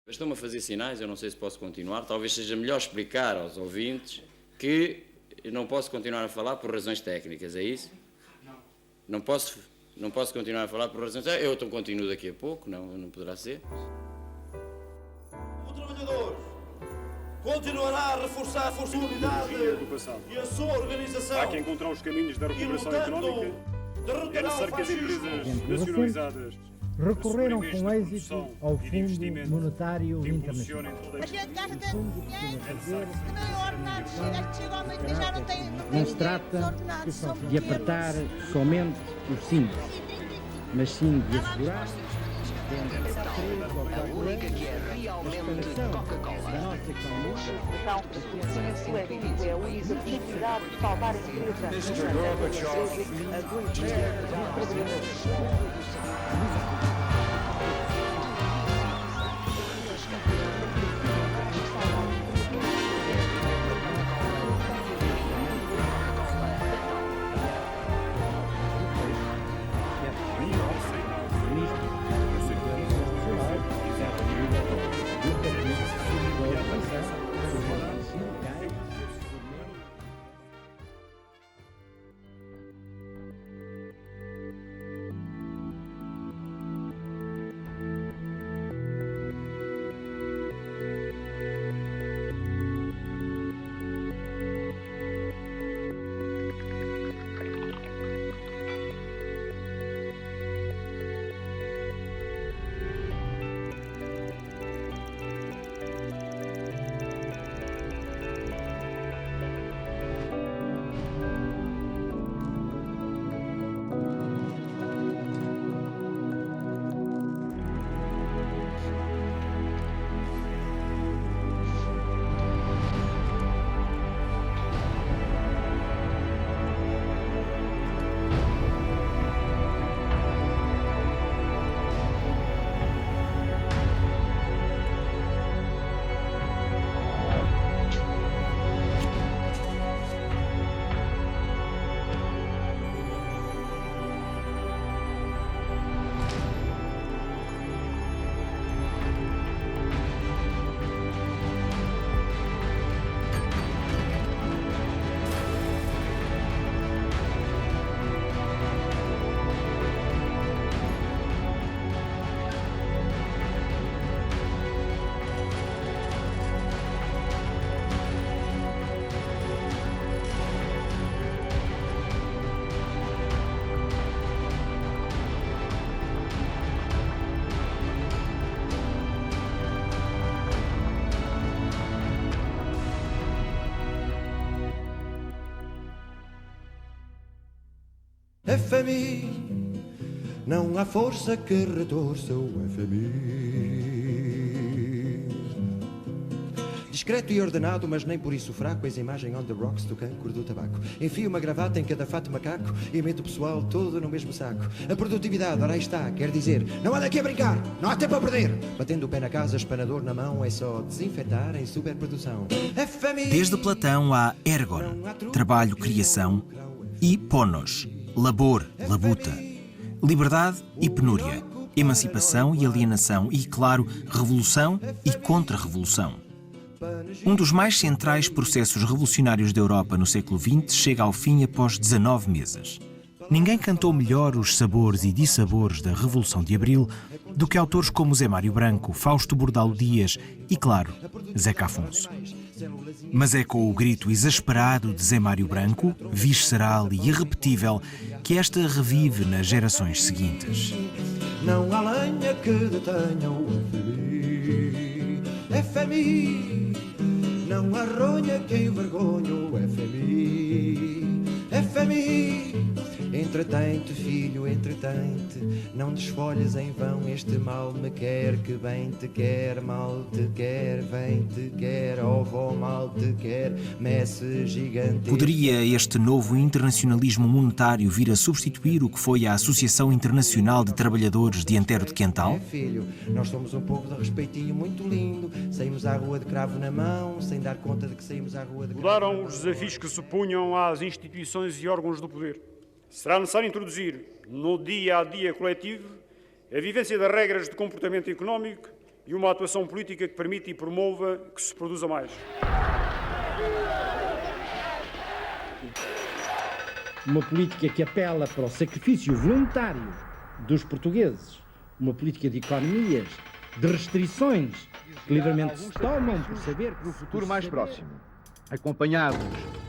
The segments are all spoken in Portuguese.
Estão-me a fazer sinais, eu não sei se posso continuar. Talvez seja melhor explicar aos ouvintes que eu não posso continuar a falar por razões técnicas, é isso? Não posso continuar a falar por razões técnicas. Eu então continuo daqui a pouco, não poderá ser. O trabalhador continuará a reforçar a sua unidade e a sua organização. Há que encontrar os caminhos da recuperação económica. É necessário que as empresas nacionalizadas recorreram com êxito ao Fundo Monetário Internacional. A gente gasta tanto dinheiro que nem ordenados. Este chega ao meio já não tem Não se trata de apertar somente os cintos, mas sim de assegurar a única que é realmente Coca-Cola. Então, o silêncio é digo, é o uso da possibilidade de salvar a empresa. Mr. Gorbachev. A dois trabalhadores. FMI, não há força que retorça o FMI. Discreto e ordenado, mas nem por isso fraco, eis a imagem on the rocks do cancro do tabaco. Enfio uma gravata em cada fato macaco e meto o pessoal todo no mesmo saco. A produtividade, ora aí está, quer dizer, não anda aqui a brincar, não há tempo a perder. Batendo o pé na casa, espanador na mão, é só desinfetar em superprodução. FMI. Desde Platão há ergon, trabalho, criação, e ponos, labor, labuta, liberdade e penúria, emancipação e alienação e, claro, revolução e contra-revolução. Um dos mais centrais processos revolucionários da Europa no século XX chega ao fim após 19 meses. Ninguém cantou melhor os sabores e dissabores da Revolução de Abril do que autores como Zé Mário Branco, Fausto Bordalo Dias e, claro, Zeca Afonso. Mas é com o grito exasperado de Zé Mário Branco, visceral e irrepetível, que esta revive nas gerações seguintes. Não há lenha que detenha o FMI. FMI, não há ronha que envergonhe o FMI. FMI, entretém-te, filho, entretém-te. Não desfolhes em vão, este mal me quer, que bem te quer, mal te quer, bem te quer, vó mal te quer, messe gigante. Poderia este novo internacionalismo monetário vir a substituir o que foi a Associação Internacional de Trabalhadores de Antero de Quental? Filho, nós somos um povo de respeitinho muito lindo. Saímos à rua de cravo na mão, sem dar conta de que saímos à rua de cravo. Mudaram os desafios que se punham às instituições e órgãos do poder. Será necessário introduzir no dia-a-dia coletivo a vivência das regras de comportamento económico e uma atuação política que permita e promova que se produza mais. Uma política que apela para o sacrifício voluntário dos portugueses, uma política de economias, de restrições que livremente se tomam por saber que no futuro mais próximo, acompanhados,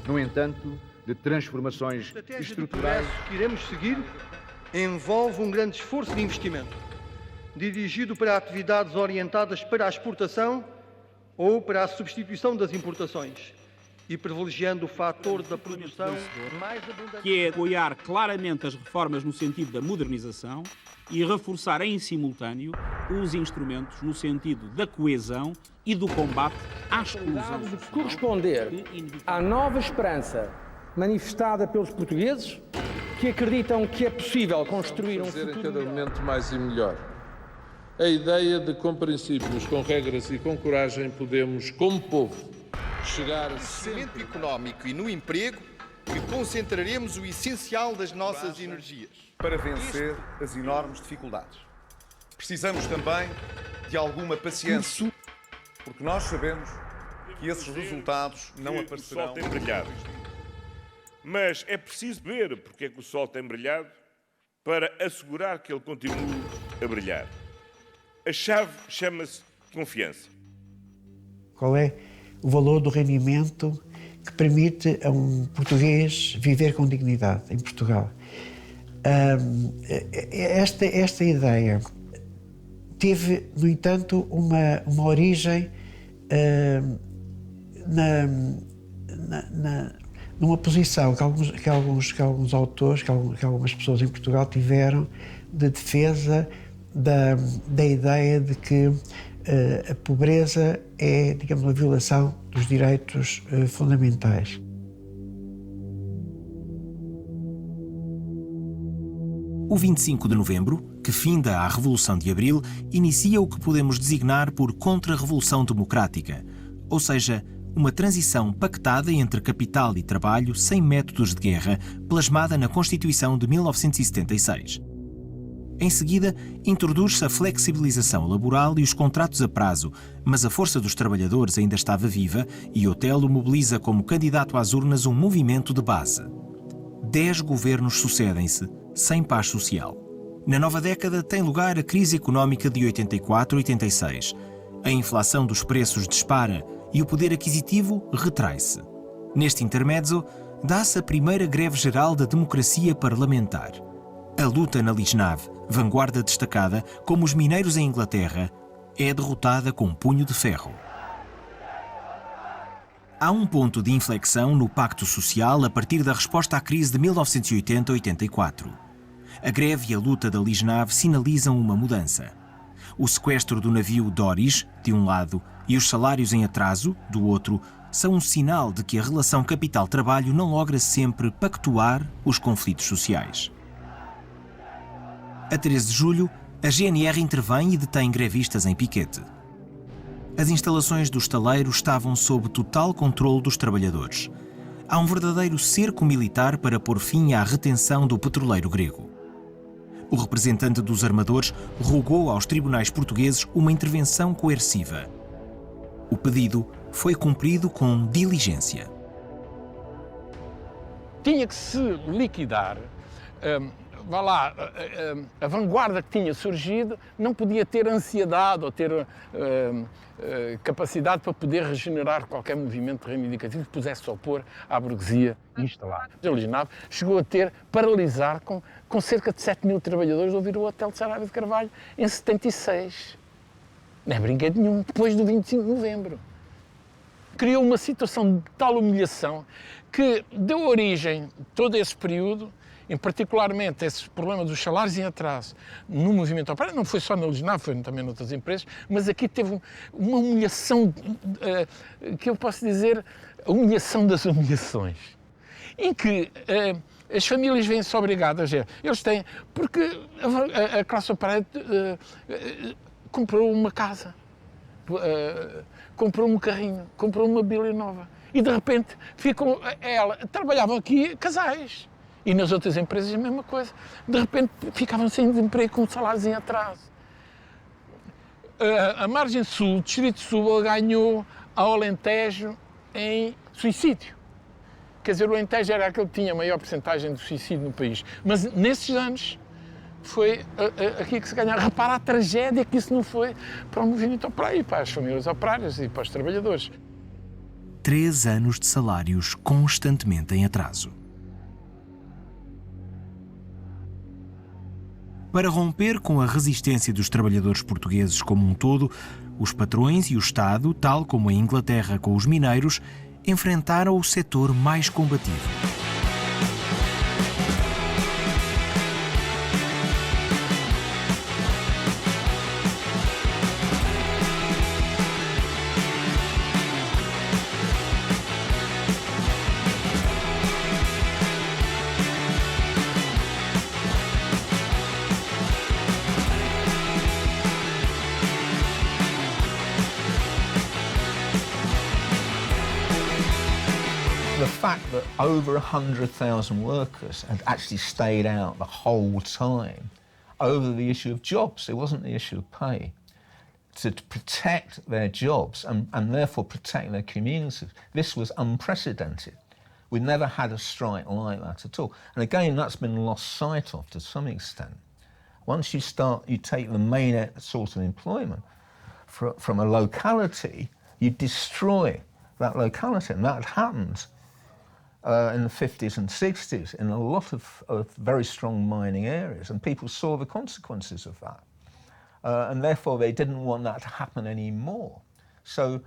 no entanto, de transformações estruturais que iremos seguir, envolve um grande esforço de investimento, dirigido para atividades orientadas para a exportação ou para a substituição das importações, e privilegiando o fator da produção mais abundante. Que é apoiar claramente as reformas no sentido da modernização e reforçar em simultâneo os instrumentos no sentido da coesão e do combate à exclusão social. De corresponder à nova esperança manifestada pelos portugueses que acreditam que é possível construir um futuro em cada momento mais e melhor. A ideia de, com princípios, com regras e com coragem, podemos, como povo, chegar no crescimento económico e no emprego, que concentraremos o essencial das nossas energias. Para vencer as enormes dificuldades. Precisamos também de alguma paciência, porque nós sabemos que esses resultados não aparecerão. O sol tem brilhado. Mas é preciso ver porque é que o sol tem brilhado para assegurar que ele continue a brilhar. A chave chama-se confiança. Qual é o valor do rendimento que permite a um português viver com dignidade em Portugal? Esta ideia teve, no entanto, uma origem numa posição que alguns autores, que algumas pessoas em Portugal tiveram de defesa da ideia de que a pobreza é, digamos, uma violação dos direitos fundamentais. O 25 de novembro, que finda a Revolução de Abril, inicia o que podemos designar por Contra-Revolução Democrática, ou seja, uma transição pactada entre capital e trabalho sem métodos de guerra, plasmada na Constituição de 1976. Em seguida, introduz-se a flexibilização laboral e os contratos a prazo, mas a força dos trabalhadores ainda estava viva e Otelo mobiliza como candidato às urnas um movimento de base. 10 governos sucedem-se, sem paz social. Na nova década tem lugar a crise económica de 84-86. A inflação dos preços dispara e o poder aquisitivo retrai-se. Neste intermezzo, dá-se a primeira greve geral da democracia parlamentar. A luta na Lisnave, vanguarda destacada, como os mineiros em Inglaterra, é derrotada com um punho de ferro. Há um ponto de inflexão no pacto social a partir da resposta à crise de 1980-84. A greve e a luta da Lisnave sinalizam uma mudança. O sequestro do navio Doris, de um lado, e os salários em atraso, do outro, são um sinal de que a relação capital-trabalho não logra sempre pactuar os conflitos sociais. A 13 de julho, a GNR intervém e detém grevistas em piquete. As instalações do estaleiro estavam sob total controle dos trabalhadores. Há um verdadeiro cerco militar para pôr fim à retenção do petroleiro grego. O representante dos armadores rogou aos tribunais portugueses uma intervenção coerciva. O pedido foi cumprido com diligência. Tinha que se liquidar, a vanguarda que tinha surgido não podia ter ansiedade ou ter capacidade para poder regenerar qualquer movimento reivindicativo que pudesse se opor à burguesia instalada. A Lisnave chegou a paralisar com cerca de 7 mil trabalhadores a ouvir o Hotel de Saraiva de Carvalho em 76. Não é brinquedo nenhum, depois do 25 de novembro. Criou uma situação de tal humilhação que deu origem a todo esse período, em particularmente esse problema dos salários em atraso no movimento operário, não foi só na Lisnave, foi também noutras empresas, mas aqui teve uma humilhação, que eu posso dizer, a humilhação das humilhações, em que as famílias vêm-se obrigadas, eles têm, porque a classe operária comprou uma casa, comprou um carrinho, comprou uma bíblia nova, e de repente trabalhavam aqui casais. E nas outras empresas a mesma coisa. De repente ficavam sem emprego com salários em atraso. A margem sul, o distrito sul, ganhou ao Alentejo em suicídio. Quer dizer, o Alentejo era aquele que tinha a maior porcentagem de suicídio no país. Mas nesses anos foi aqui que se ganhava. Repara a tragédia que isso não foi para o movimento operário, para as famílias operárias e para os trabalhadores. 3 anos de salários constantemente em atraso. Para romper com a resistência dos trabalhadores portugueses como um todo, os patrões e o Estado, tal como a Inglaterra com os mineiros, enfrentaram o setor mais combativo. The fact that over 100,000 workers had actually stayed out the whole time over the issue of jobs, it wasn't the issue of pay, to protect their jobs and therefore protect their communities. This was unprecedented. We'd never had a strike like that at all. And again, that's been lost sight of to some extent. Once you take the main source of employment from a locality, you destroy that locality, and that happened in the 50s and 60s in a lot of very strong mining areas, and people saw the consequences of that. And therefore they didn't want that to happen anymore. So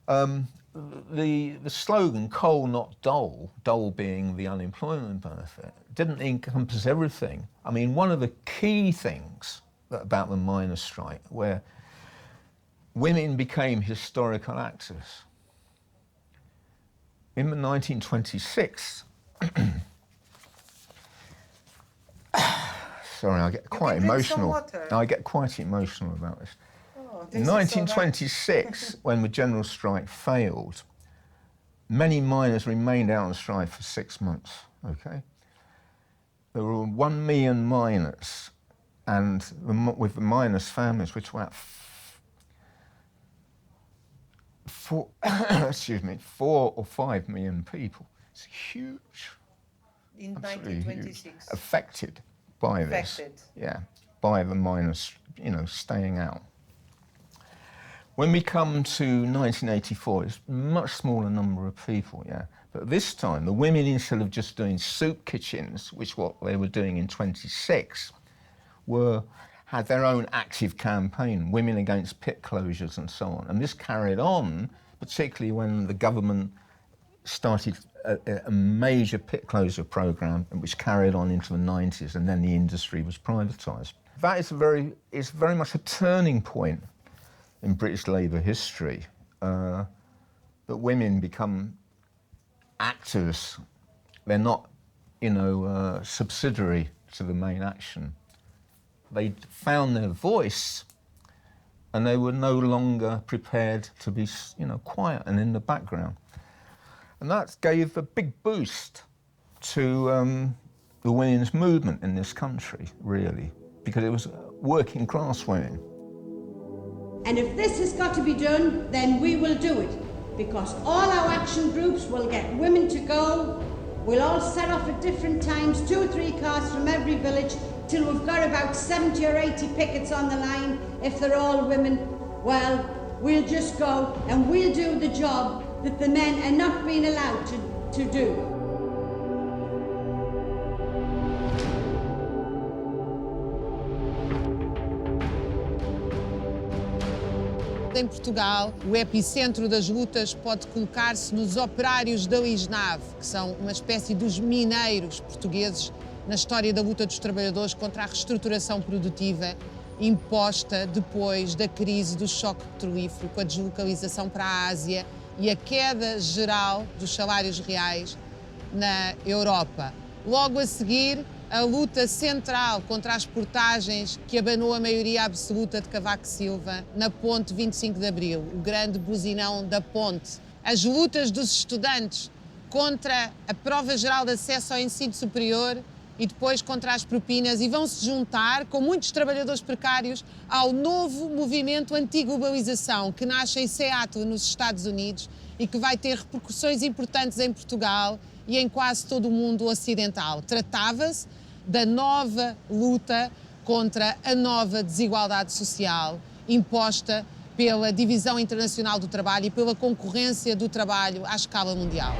the slogan, coal not dole, dole being the unemployment benefit, didn't encompass everything. I mean, one of the key things about the miners' strike, where women became historical actors. In 1926, sorry, I get quite emotional. I get quite emotional about this. In 1926, when the general strike failed, many miners remained out on strike for 6 months, okay? There were 1 million miners, and with the miners' families, which were 4 or 5 million people. It's huge. In 1926. Huge. Affected by this. Yeah, by the miners, staying out. When we come to 1984, it's a much smaller number of people, yeah. But this time, the women, instead of just doing soup kitchens, which what they were doing in 26, had their own active campaign, Women Against Pit Closures and so on. And this carried on, particularly when the government started a major pit closure programme, which carried on into the 90s, and then the industry was privatised. That is very much a turning point in British labour history, that women become actors. They're not, subsidiary to the main action. They found their voice, and they were no longer prepared to be, quiet and in the background. And that gave a big boost to the women's movement in this country, really, because it was working class women. And if this has got to be done, then we will do it, because all our action groups will get women to go. We'll all set off at different times, 2 or 3 cars from every village, till we've got about 70 or 80 pickets on the line. If they're all women, well, we'll just go and we'll do the job that the men are not being allowed to do. Em Portugal, o epicentro das lutas pode colocar-se nos operários da Lisnave, que são uma espécie dos mineiros portugueses na história da luta dos trabalhadores contra a reestruturação produtiva imposta depois da crise do choque petrolífero, com a deslocalização para a Ásia e a queda geral dos salários reais na Europa. Logo a seguir, a luta central contra as portagens que abanou a maioria absoluta de Cavaco Silva na Ponte 25 de Abril, o grande buzinão da ponte. As lutas dos estudantes contra a prova geral de acesso ao ensino superior e depois contra as propinas, e vão se juntar, com muitos trabalhadores precários, ao novo movimento anti-globalização que nasce em Seattle, nos Estados Unidos, e que vai ter repercussões importantes em Portugal e em quase todo o mundo ocidental. Tratava-se da nova luta contra a nova desigualdade social imposta pela divisão internacional do trabalho e pela concorrência do trabalho à escala mundial.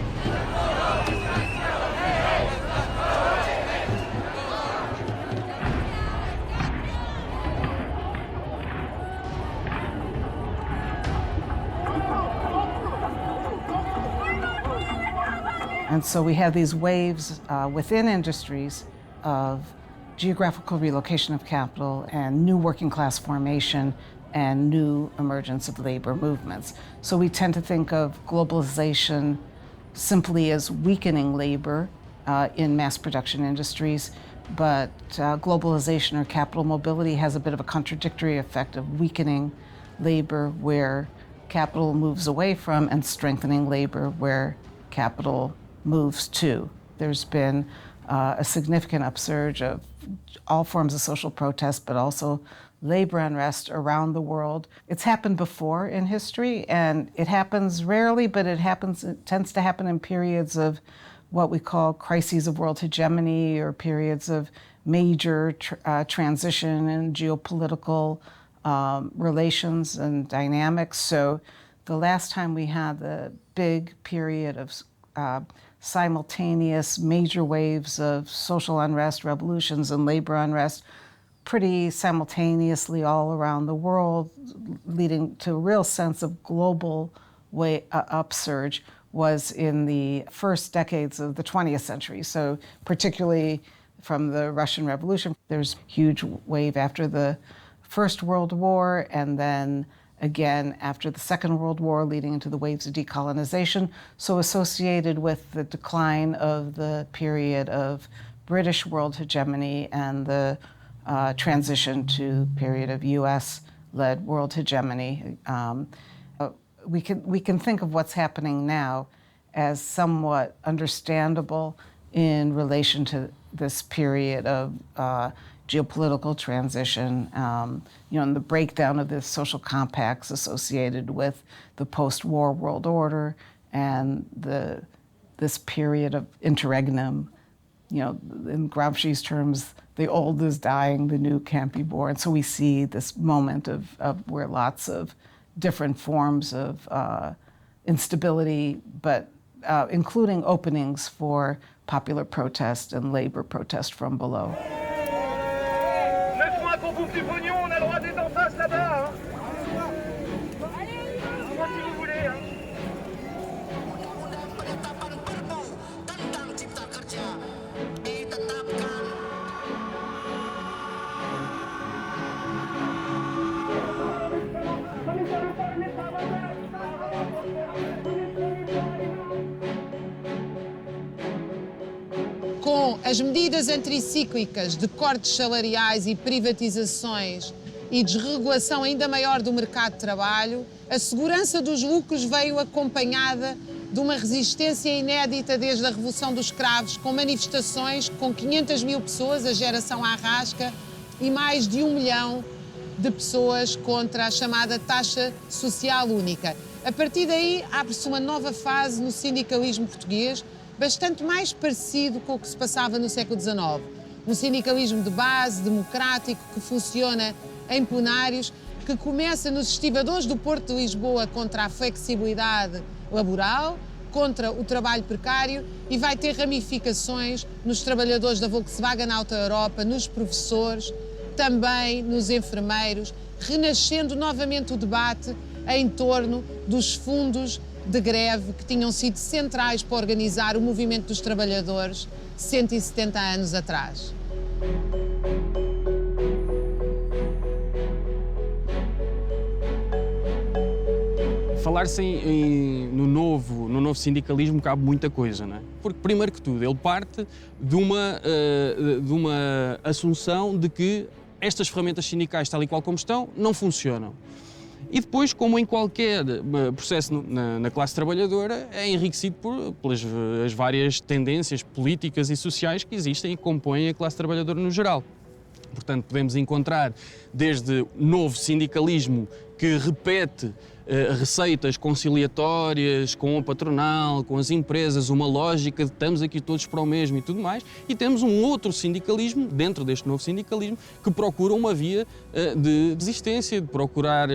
And so we have these waves within industries of geographical relocation of capital and new working class formation and new emergence of labor movements. So we tend to think of globalization simply as weakening labor in mass production industries, but globalization or capital mobility has a bit of a contradictory effect of weakening labor where capital moves away from and strengthening labor where capital moves to. There's been a significant upsurge of all forms of social protest, but also labor unrest around the world. It's happened before in history, and it happens rarely, but it tends to happen in periods of what we call crises of world hegemony or periods of major transition in geopolitical relations and dynamics. So the last time we had the big period of simultaneous major waves of social unrest, revolutions, and labor unrest pretty simultaneously all around the world, leading to a real sense of global upsurge, was in the first decades of the 20th century. So particularly from the Russian Revolution, there's a huge wave after the First World War, and then again after the Second World War, leading into the waves of decolonization. So associated with the decline of the period of British world hegemony and the transition to period of US-led world hegemony. We can think of what's happening now as somewhat understandable in relation to this period of geopolitical transition, and the breakdown of the social compacts associated with the post-war world order and this period of interregnum. In Gramsci's terms, the old is dying, the new can't be born. So we see this moment of where lots of different forms of instability, but including openings for popular protest and labor protest from below. Com as medidas anticíclicas de cortes salariais e privatizações e desregulação ainda maior do mercado de trabalho, a segurança dos lucros veio acompanhada de uma resistência inédita desde a Revolução dos Cravos, com manifestações com 500 mil pessoas, a geração Arrasca, e mais de 1 milhão de pessoas contra a chamada taxa social única. A partir daí, abre-se uma nova fase no sindicalismo português, bastante mais parecido com o que se passava no século XIX. Um sindicalismo de base, democrático, que funciona em plenários, que começa nos estivadores do Porto de Lisboa contra a flexibilidade laboral, contra o trabalho precário, e vai ter ramificações nos trabalhadores da Volkswagen Auto Europa, nos professores, também nos enfermeiros, renascendo novamente o debate em torno dos fundos de greve que tinham sido centrais para organizar o movimento dos trabalhadores 170 anos atrás. Falar-se no novo sindicalismo cabe muita coisa, não é? Porque, primeiro que tudo, ele parte de uma assunção de que estas ferramentas sindicais, tal e qual como estão, não funcionam. E depois, como em qualquer processo na classe trabalhadora, é enriquecido pelas as várias tendências políticas e sociais que existem e compõem a classe trabalhadora no geral. Portanto, podemos encontrar desde novo sindicalismo que repete receitas conciliatórias com a patronal, com as empresas, uma lógica de estamos aqui todos para o mesmo e tudo mais, e temos um outro sindicalismo, dentro deste novo sindicalismo, que procura uma via de desistência, de procurar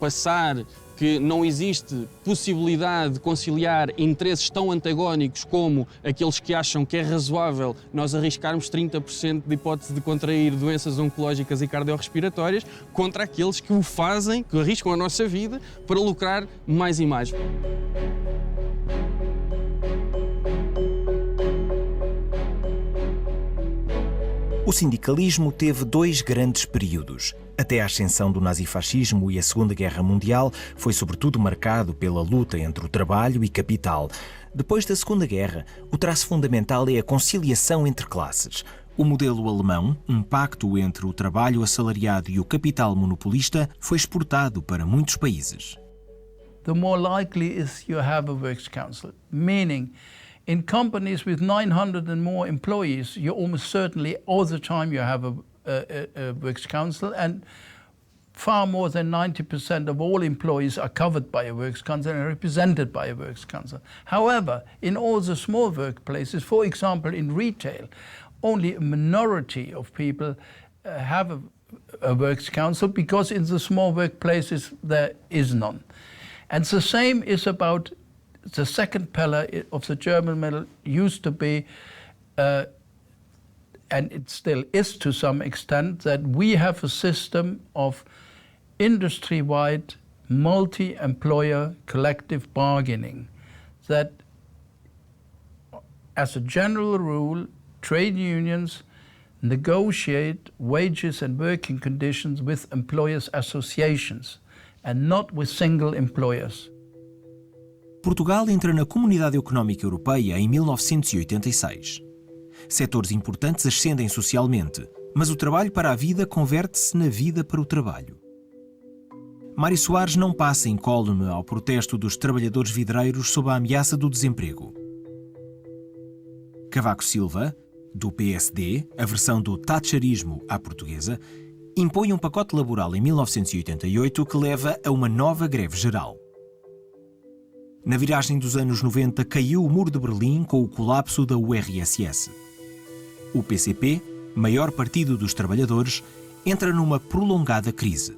passar que não existe possibilidade de conciliar interesses tão antagónicos como aqueles que acham que é razoável nós arriscarmos 30% de hipótese de contrair doenças oncológicas e cardiorrespiratórias contra aqueles que o fazem, que arriscam a nossa vida para lucrar mais e mais. O sindicalismo teve dois grandes períodos. Até a ascensão do nazifascismo e a Segunda Guerra Mundial foi sobretudo marcado pela luta entre o trabalho e capital. Depois da Segunda Guerra, o traço fundamental é a conciliação entre classes. O modelo alemão, um pacto entre o trabalho assalariado e o capital monopolista, foi exportado para muitos países. The more likely is you have a works council, meaning in companies with 900 and more employees, you almost certainly all the time you have a works council, and far more than 90% of all employees are covered by a works council and represented by a works council. However, in all the small workplaces, for example in retail, only a minority of people have a works council, because in the small workplaces there is none. And the same is about the second pillar of the German model. Used to be and it still is to some extent, that we have a system of industry-wide multi-employer collective bargaining, that as a general rule, trade unions negotiate wages and working conditions with employers' associations and not with single employers. Portugal entra na Comunidade Económica Europeia em 1986. Setores importantes ascendem socialmente, mas o trabalho para a vida converte-se na vida para o trabalho. Mário Soares não passa incólume ao protesto dos trabalhadores vidreiros sob a ameaça do desemprego. Cavaco Silva, do PSD, a versão do thatcherismo à portuguesa, impõe um pacote laboral em 1988 que leva a uma nova greve geral. Na viragem dos anos 90 caiu o Muro de Berlim com o colapso da URSS. O PCP, maior partido dos trabalhadores, entra numa prolongada crise.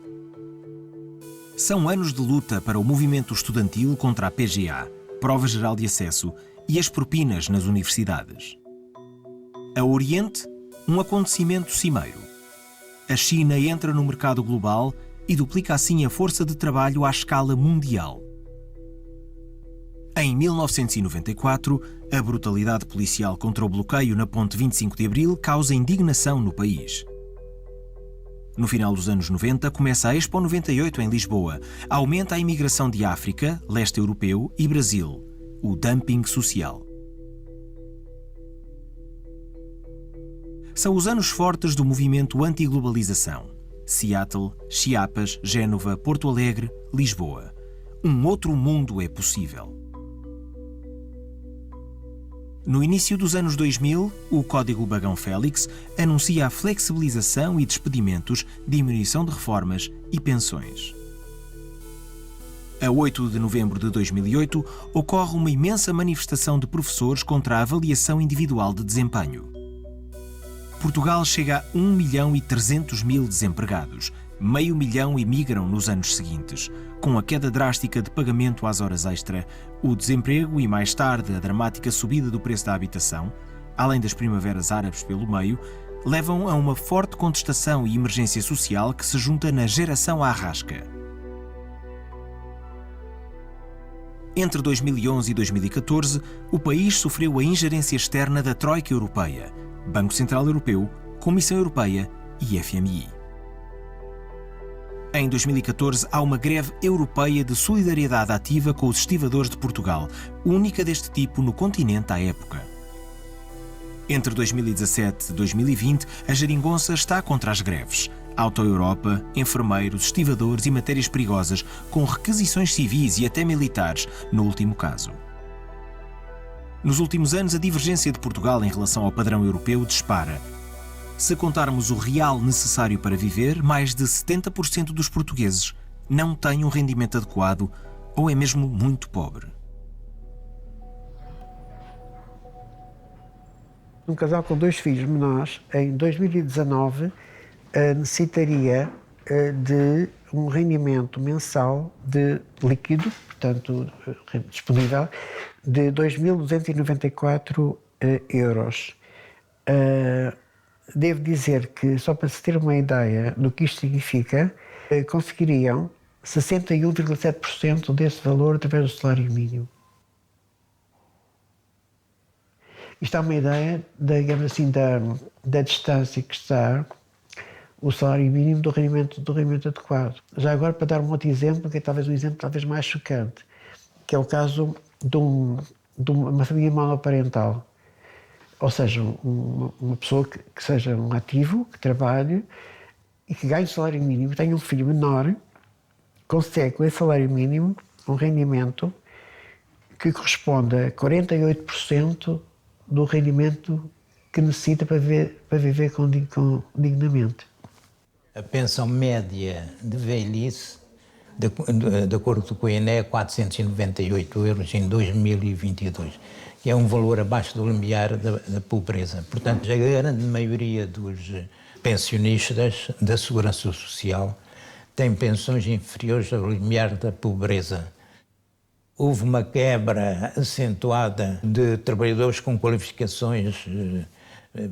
São anos de luta para o movimento estudantil contra a PGA, Prova Geral de Acesso, e as propinas nas universidades. A Oriente, um acontecimento cimeiro. A China entra no mercado global e duplica assim a força de trabalho à escala mundial. Em 1994, a brutalidade policial contra o bloqueio na Ponte 25 de Abril causa indignação no país. No final dos anos 90, começa a Expo 98 em Lisboa. Aumenta a imigração de África, leste europeu e Brasil. O dumping social. São os anos fortes do movimento anti-globalização. Seattle, Chiapas, Génova, Porto Alegre, Lisboa. Um outro mundo é possível. No início dos anos 2000, o Código Bagão-Félix anuncia a flexibilização e despedimentos, diminuição de reformas e pensões. A 8 de novembro de 2008, ocorre uma imensa manifestação de professores contra a avaliação individual de desempenho. Portugal chega a 1.300.000 desempregados. 500.000 emigram nos anos seguintes. Com a queda drástica de pagamento às horas extra, o desemprego e, mais tarde, a dramática subida do preço da habitação, além das primaveras árabes pelo meio, levam a uma forte contestação e emergência social que se junta na geração à rasca. Entre 2011 e 2014, o país sofreu a ingerência externa da Troika Europeia, Banco Central Europeu, Comissão Europeia e FMI. Em 2014, há uma greve europeia de solidariedade ativa com os estivadores de Portugal, única deste tipo no continente à época. Entre 2017 e 2020, a geringonça está contra as greves. Auto Europa, enfermeiros, estivadores e matérias perigosas, com requisições civis e até militares, no último caso. Nos últimos anos, a divergência de Portugal em relação ao padrão europeu dispara. Se contarmos o real necessário para viver, mais de 70% dos portugueses não têm um rendimento adequado ou é mesmo muito pobre. Um casal com 2 filhos menores, em 2019, necessitaria de um rendimento mensal de líquido, portanto, disponível, de 2.294 euros. Devo dizer que, só para se ter uma ideia do que isto significa, conseguiriam 61,7% desse valor através do salário mínimo. Isto é uma ideia, digamos assim, da distância que está o salário mínimo do rendimento adequado. Já agora, para dar um outro exemplo, que é talvez um exemplo mais chocante, que é o caso de uma família monoparental. Ou seja, uma pessoa que seja um ativo, que trabalhe e que ganhe o salário mínimo, tenha um filho menor, consegue com esse salário mínimo um rendimento que corresponde a 48% do rendimento que necessita para viver dignamente. A pensão média de velhice, de acordo com o INE, é 498 euros em 2022, que é um valor abaixo do limiar da pobreza. Portanto, a grande maioria dos pensionistas da Segurança Social tem pensões inferiores ao limiar da pobreza. Houve uma quebra acentuada de trabalhadores com qualificações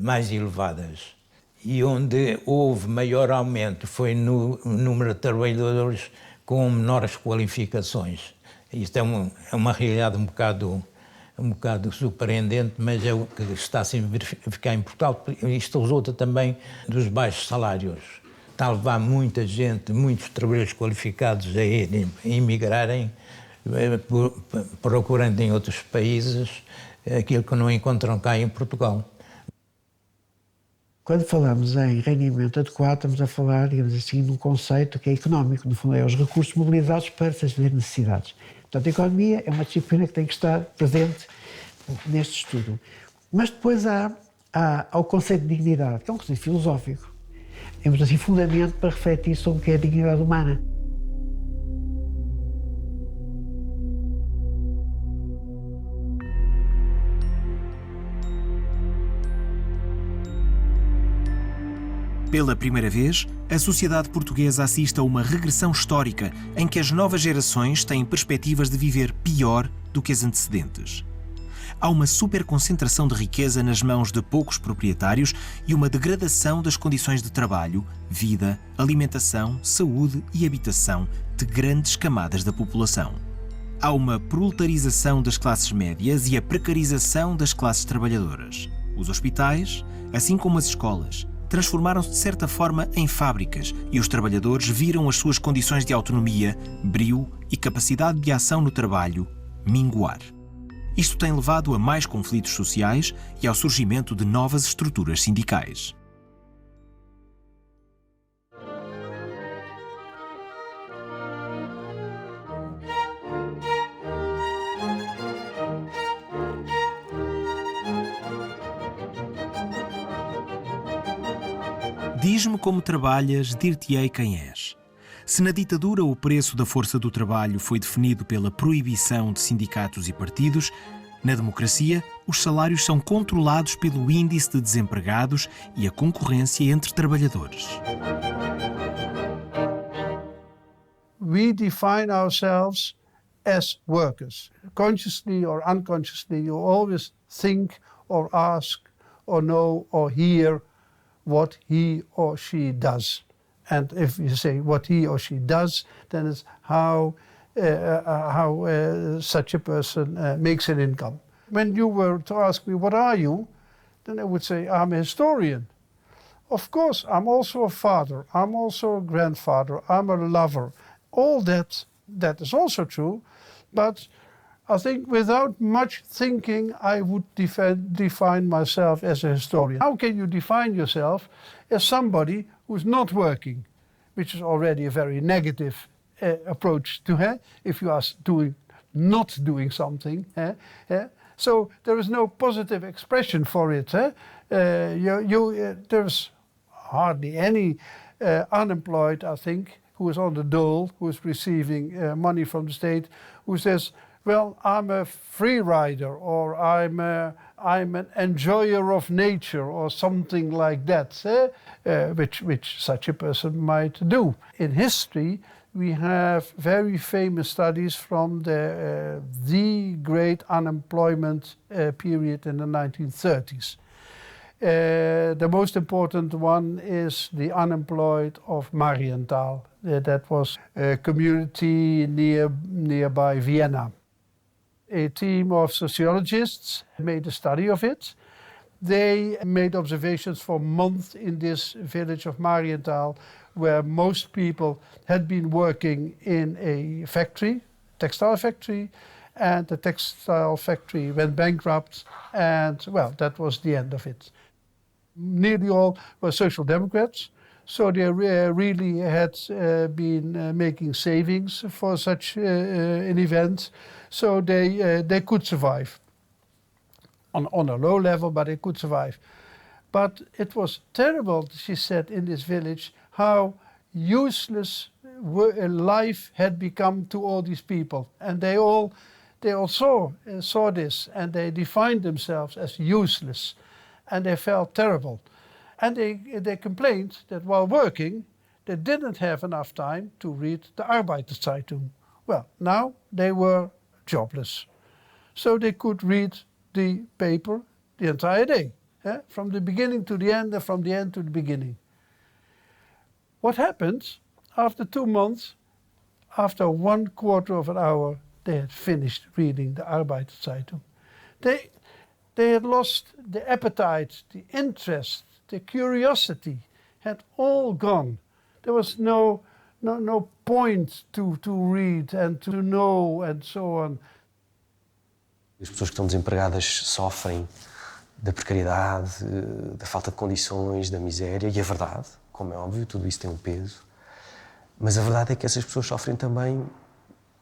mais elevadas. E onde houve maior aumento foi no número de trabalhadores com menores qualificações. Isto é uma realidade um bocado surpreendente, mas é o que está a se verificar em Portugal. Isto resulta também dos baixos salários. Está a levar muita gente, muitos trabalhadores qualificados a emigrarem, procurando em outros países aquilo que não encontram cá em Portugal. Quando falamos em rendimento adequado, estamos a falar, digamos assim, num conceito que é económico, no fundo é os recursos mobilizados para satisfazer necessidades. Portanto, a economia é uma disciplina que tem que estar presente neste estudo. Mas depois há o conceito de dignidade, que é um conceito filosófico. Temos assim fundamento para refletir sobre o que é a dignidade humana. Pela primeira vez, a sociedade portuguesa assiste a uma regressão histórica em que as novas gerações têm perspectivas de viver pior do que as antecedentes. Há uma superconcentração de riqueza nas mãos de poucos proprietários e uma degradação das condições de trabalho, vida, alimentação, saúde e habitação de grandes camadas da população. Há uma proletarização das classes médias e a precarização das classes trabalhadoras. Os hospitais, assim como as escolas, transformaram-se de certa forma em fábricas e os trabalhadores viram as suas condições de autonomia, brio e capacidade de ação no trabalho minguar. Isto tem levado a mais conflitos sociais e ao surgimento de novas estruturas sindicais. Diz-me como trabalhas, dir-te-ei quem és. Se na ditadura o preço da força do trabalho foi definido pela proibição de sindicatos e partidos, na democracia os salários são controlados pelo índice de desempregados e a concorrência entre trabalhadores. We define ourselves as workers. Consciously or unconsciously, you always think or ask or know or hear what he or she does. And if you say what he or she does, then it's how such a person makes an income. When you were to ask me, what are you? Then I would say, I'm a historian. Of course, I'm also a father. I'm also a grandfather. I'm a lover. All that is also true. But I think without much thinking, I would define myself as a historian. How can you define yourself as somebody who's not working, which is already a very negative approach to her if you are not doing something. So there is no positive expression for it. There's hardly any unemployed, I think, who is on the dole, who is receiving money from the state, who says, well, I'm a free rider, or I'm an enjoyer of nature, or something like that, which such a person might do. In history, we have very famous studies from the great unemployment period in the 1930s. The most important one is the unemployed of Marienthal. That was a community nearby Vienna. A team of sociologists made a study of it. They made observations for months in this village of Marienthal, where most people had been working in a factory, textile factory, and the textile factory went bankrupt, and well, that was the end of it. Nearly all were social democrats, so they really had been making savings for such an event, so they could survive. On a low level, but they could survive. But it was terrible, she said, in this village, how useless life had become to all these people. And they all saw this, and they defined themselves as useless. And they felt terrible. And they complained that while working, they didn't have enough time to read the Arbeiterzeitung. Well, now they were jobless. So they could read the paper the entire day, from the beginning to the end and from the end to the beginning. What happened? After 2 months, after 1/4 of an hour, they had finished reading the Arbeiterzeitung. They had lost the appetite, the interest, the curiosity, had all gone. There was no point to read and to know and so on. As pessoas que estão desempregadas sofrem da precariedade, da falta de condições, da miséria, e é verdade, como é óbvio, tudo isso tem um peso. Mas a verdade é que essas pessoas sofrem também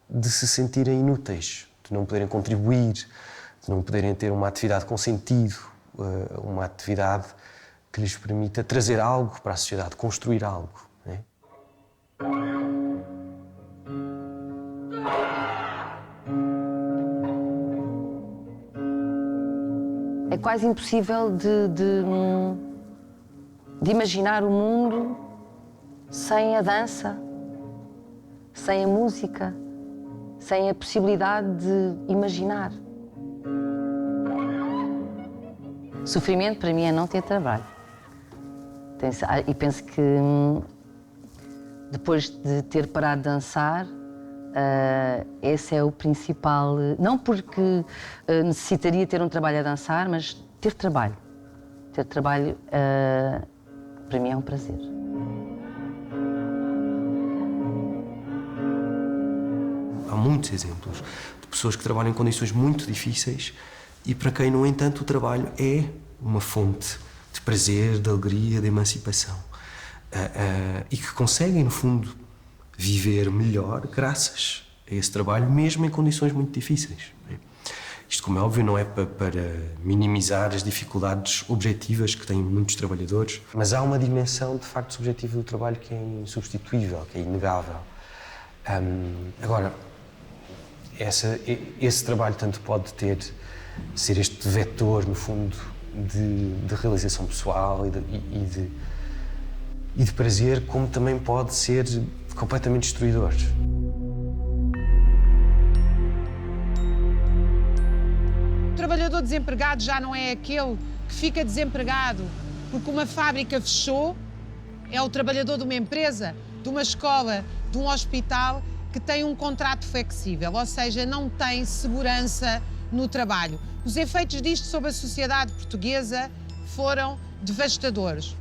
de se sentirem inúteis, de não poderem contribuir, de não poderem ter uma atividade com sentido, uma atividade que lhes permita trazer algo para a sociedade, construir algo. Né? É quase impossível de imaginar o mundo sem a dança, sem a música, sem a possibilidade de imaginar. Sofrimento para mim é não ter trabalho. E penso que depois de ter parado de dançar, esse é o principal. Não porque necessitaria ter um trabalho a dançar, mas ter trabalho. Ter trabalho para mim é um prazer. Há muitos exemplos de pessoas que trabalham em condições muito difíceis e para quem, no entanto, o trabalho é uma fonte de prazer, de alegria, de emancipação. E que conseguem, no fundo, viver melhor graças a esse trabalho, mesmo em condições muito difíceis. Isto, como é óbvio, não é para minimizar as dificuldades objetivas que têm muitos trabalhadores, mas há uma dimensão, de facto, subjetiva do trabalho que é insubstituível, que é inegável. Agora, esse trabalho tanto pode ser este vetor, no fundo, de realização pessoal e de prazer, como também pode ser completamente destruidor. O trabalhador desempregado já não é aquele que fica desempregado porque uma fábrica fechou, é o trabalhador de uma empresa, de uma escola, de um hospital que tem um contrato flexível, ou seja, não tem segurança no trabalho. Os efeitos disto sobre a sociedade portuguesa foram devastadores.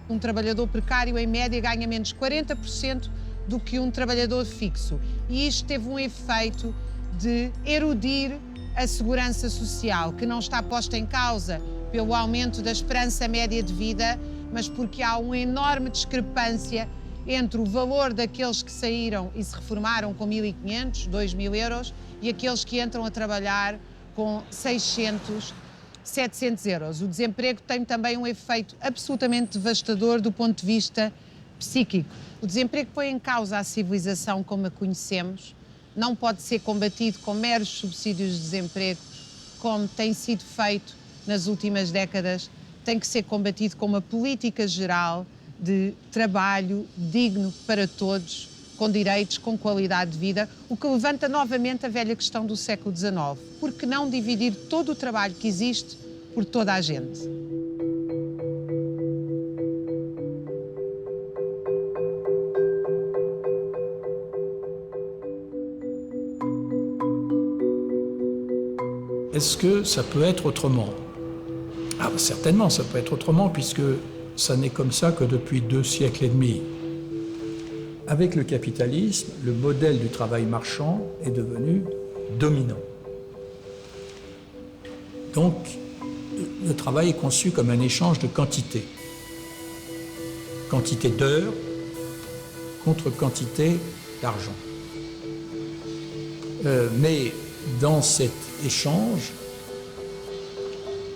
Um trabalhador precário, em média, ganha menos 40% do que um trabalhador fixo. E isto teve um efeito de erodir a segurança social, que não está posta em causa pelo aumento da esperança média de vida, mas porque há uma enorme discrepância entre o valor daqueles que saíram e se reformaram com 1.500, 2.000 euros e aqueles que entram a trabalhar com 600, 700 euros. O desemprego tem também um efeito absolutamente devastador do ponto de vista psíquico. O desemprego põe em causa a civilização como a conhecemos, não pode ser combatido com meros subsídios de desemprego, como tem sido feito nas últimas décadas, tem que ser combatido com uma política geral de trabalho digno para todos, com direitos, com qualidade de vida, o que levanta novamente a velha questão do século XIX. Por que não dividir todo o trabalho que existe por toda a gente? Est-ce que ça peut être autrement? Ah, certainement, ça peut être autrement, puisque ça n'est comme ça que depuis 2 siècles et demi. Avec le capitalisme, le modèle du travail marchand est devenu dominant. Donc, le travail est conçu comme un échange de quantité. Quantité d'heures contre quantité d'argent. Mais dans cet échange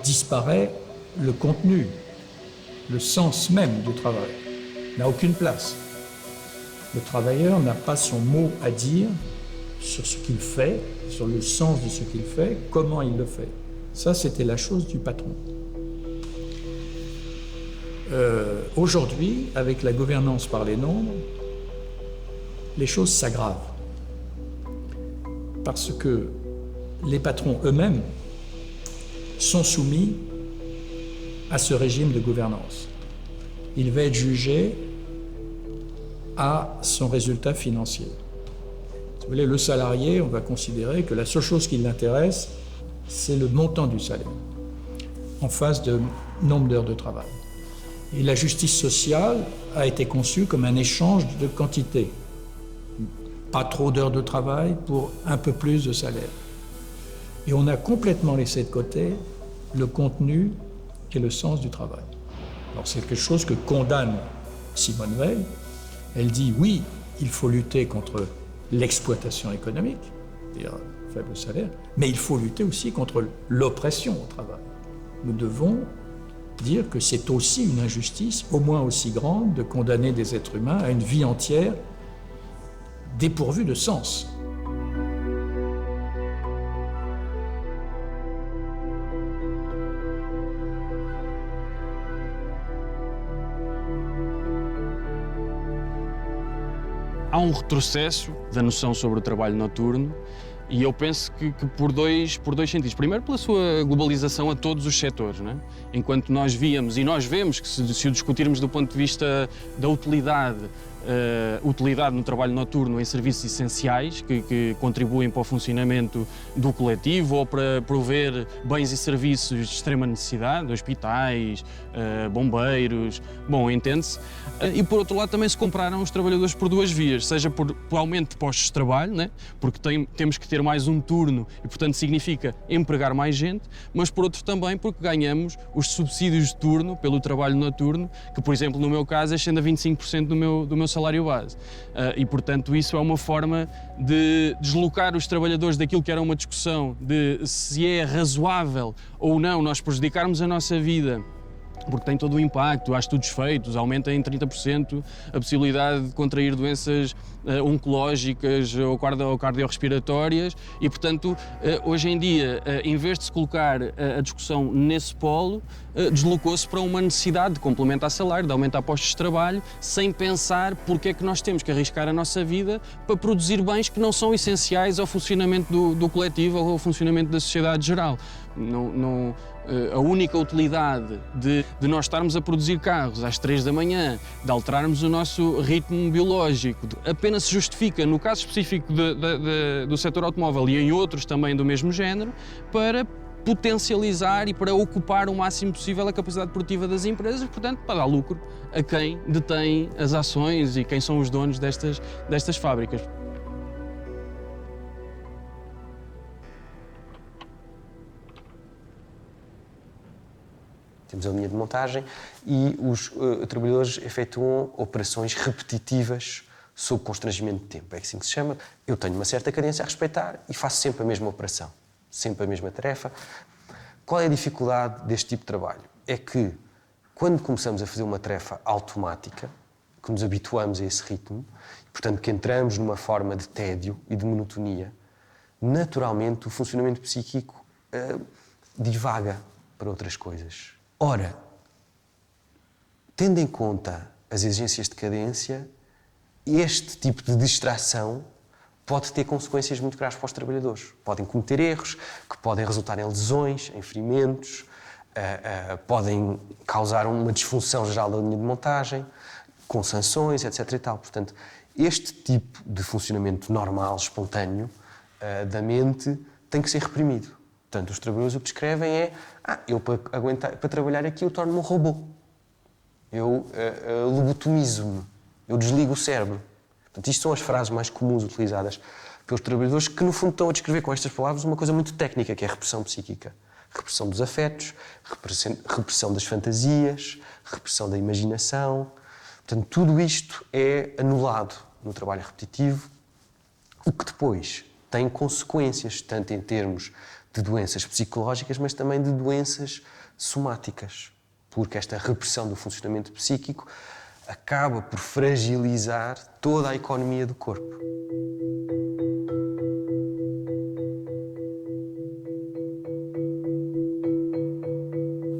disparaît le contenu, le sens même du travail, n'a aucune place. Le travailleur n'a pas son mot à dire sur ce qu'il fait, sur le sens de ce qu'il fait, comment il le fait. Ça, c'était la chose du patron. Aujourd'hui, avec la gouvernance par les nombres, les choses s'aggravent. Parce que les patrons eux-mêmes sont soumis à ce régime de gouvernance. Il va être jugé à son résultat financier. Si vous voulez, le salarié, on va considérer que la seule chose qui l'intéresse, c'est le montant du salaire, en face de nombre d'heures de travail. Et la justice sociale a été conçue comme un échange de quantité. Pas trop d'heures de travail pour un peu plus de salaire. Et on a complètement laissé de côté le contenu et le sens du travail. Alors c'est quelque chose que condamne Simone Veil. Elle dit oui, il faut lutter contre l'exploitation économique, c'est-à-dire faible salaire, mais il faut lutter aussi contre l'oppression au travail. Nous devons dire que c'est aussi une injustice, au moins aussi grande, de condamner des êtres humains à une vie entière dépourvue de sens. Há um retrocesso da noção sobre o trabalho noturno e eu penso que por dois sentidos. Primeiro, pela sua globalização a todos os setores, né? Enquanto nós víamos, e nós vemos que se o discutirmos do ponto de vista da utilidade no trabalho noturno em serviços essenciais que contribuem para o funcionamento do coletivo ou para prover bens e serviços de extrema necessidade, hospitais, bombeiros, bom, entende-se. E por outro lado também se compraram os trabalhadores por duas vias, seja por aumento de postos de trabalho, né? Porque temos que ter mais um turno e portanto significa empregar mais gente, mas por outro também porque ganhamos os subsídios de turno pelo trabalho noturno, que por exemplo no meu caso ascende a 25% do meu salário base. E portanto isso é uma forma de deslocar os trabalhadores daquilo que era uma discussão de se é razoável ou não nós prejudicarmos a nossa vida, porque tem todo o impacto, há estudos feitos, aumenta em 30% a possibilidade de contrair doenças oncológicas ou cardiorrespiratórias e, portanto, hoje em dia, em vez de se colocar a discussão nesse polo, deslocou-se para uma necessidade de complementar salário, de aumentar postos de trabalho, sem pensar porque é que nós temos que arriscar a nossa vida para produzir bens que não são essenciais ao funcionamento do coletivo ou ao funcionamento da sociedade geral. A única utilidade de nós estarmos a produzir carros às 3 da manhã, de alterarmos o nosso ritmo biológico, apenas se justifica, no caso específico do setor automóvel e em outros também do mesmo género, para potencializar e para ocupar o máximo possível a capacidade produtiva das empresas, portanto, para dar lucro a quem detém as ações e quem são os donos destas fábricas. Temos a linha de montagem e os trabalhadores efetuam operações repetitivas sob constrangimento de tempo. É assim que se chama. Eu tenho uma certa cadência a respeitar e faço sempre a mesma operação, sempre a mesma tarefa. Qual é a dificuldade deste tipo de trabalho? É que, quando começamos a fazer uma tarefa automática, que nos habituamos a esse ritmo, portanto, que entramos numa forma de tédio e de monotonia, naturalmente o funcionamento psíquico divaga para outras coisas. Ora, tendo em conta as exigências de cadência, este tipo de distração pode ter consequências muito graves para os trabalhadores. Podem cometer erros que podem resultar em lesões, em ferimentos, podem causar uma disfunção geral da linha de montagem, com sanções, etc. e tal. Portanto, este tipo de funcionamento normal, espontâneo, da mente, tem que ser reprimido. Portanto, os trabalhadores o que escrevem é eu para trabalhar aqui eu torno-me um robô. Eu lobotomizo-me. Eu desligo o cérebro. Portanto, isto são as frases mais comuns utilizadas pelos trabalhadores que, no fundo, estão a descrever com estas palavras uma coisa muito técnica, que é a repressão psíquica. Repressão dos afetos, repressão das fantasias, repressão da imaginação. Portanto, tudo isto é anulado no trabalho repetitivo, o que depois tem consequências, tanto em termos de doenças psicológicas, mas também de doenças somáticas, porque esta repressão do funcionamento psíquico acaba por fragilizar toda a economia do corpo.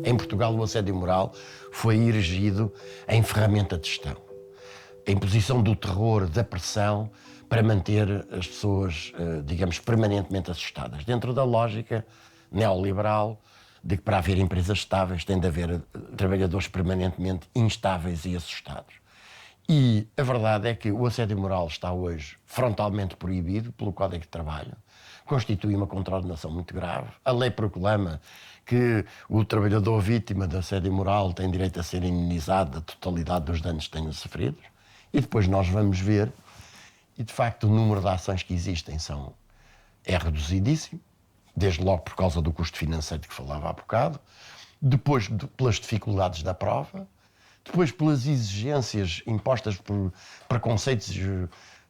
Em Portugal, o assédio moral foi erigido em ferramenta de gestão. A imposição do terror, da pressão, para manter as pessoas, digamos, permanentemente assustadas. Dentro da lógica neoliberal de que para haver empresas estáveis tem de haver trabalhadores permanentemente instáveis e assustados. E a verdade é que o assédio moral está hoje frontalmente proibido pelo Código de Trabalho. Constitui uma contraordenação muito grave. A lei proclama que o trabalhador vítima de assédio moral tem direito a ser indemnizado da totalidade dos danos que tenha sofrido. E depois nós vamos ver, e de facto o número de ações que existem é reduzidíssimo, desde logo por causa do custo financeiro de que falava há bocado, depois pelas dificuldades da prova, depois pelas exigências impostas por preconceitos